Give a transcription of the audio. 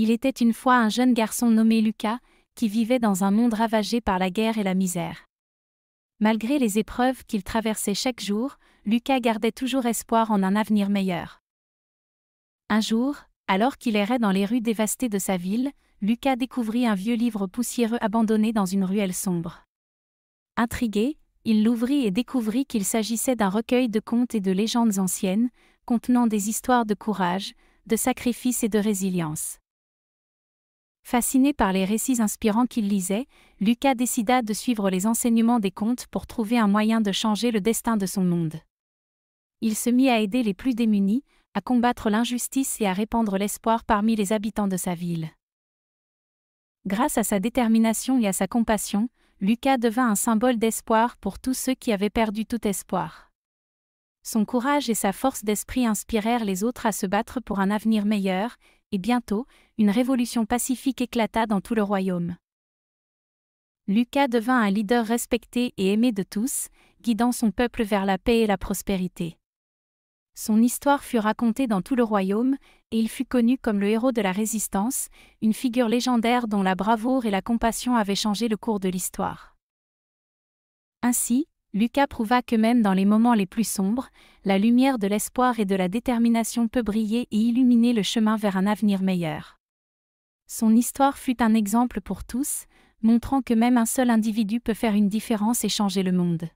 Il était une fois un jeune garçon nommé Lucas, qui vivait dans un monde ravagé par la guerre et la misère. Malgré les épreuves qu'il traversait chaque jour, Lucas gardait toujours espoir en un avenir meilleur. Un jour, alors qu'il errait dans les rues dévastées de sa ville, Lucas découvrit un vieux livre poussiéreux abandonné dans une ruelle sombre. Intrigué, il l'ouvrit et découvrit qu'il s'agissait d'un recueil de contes et de légendes anciennes, contenant des histoires de courage, de sacrifice et de résilience. Fasciné par les récits inspirants qu'il lisait, Lucas décida de suivre les enseignements des contes pour trouver un moyen de changer le destin de son monde. Il se mit à aider les plus démunis, à combattre l'injustice et à répandre l'espoir parmi les habitants de sa ville. Grâce à sa détermination et à sa compassion, Lucas devint un symbole d'espoir pour tous ceux qui avaient perdu tout espoir. Son courage et sa force d'esprit inspirèrent les autres à se battre pour un avenir meilleur, et bientôt, une révolution pacifique éclata dans tout le royaume. Lucas devint un leader respecté et aimé de tous, guidant son peuple vers la paix et la prospérité. Son histoire fut racontée dans tout le royaume, et il fut connu comme le héros de la résistance, une figure légendaire dont la bravoure et la compassion avaient changé le cours de l'histoire. Ainsi, Lucas prouva que même dans les moments les plus sombres, la lumière de l'espoir et de la détermination peut briller et illuminer le chemin vers un avenir meilleur. Son histoire fut un exemple pour tous, montrant que même un seul individu peut faire une différence et changer le monde.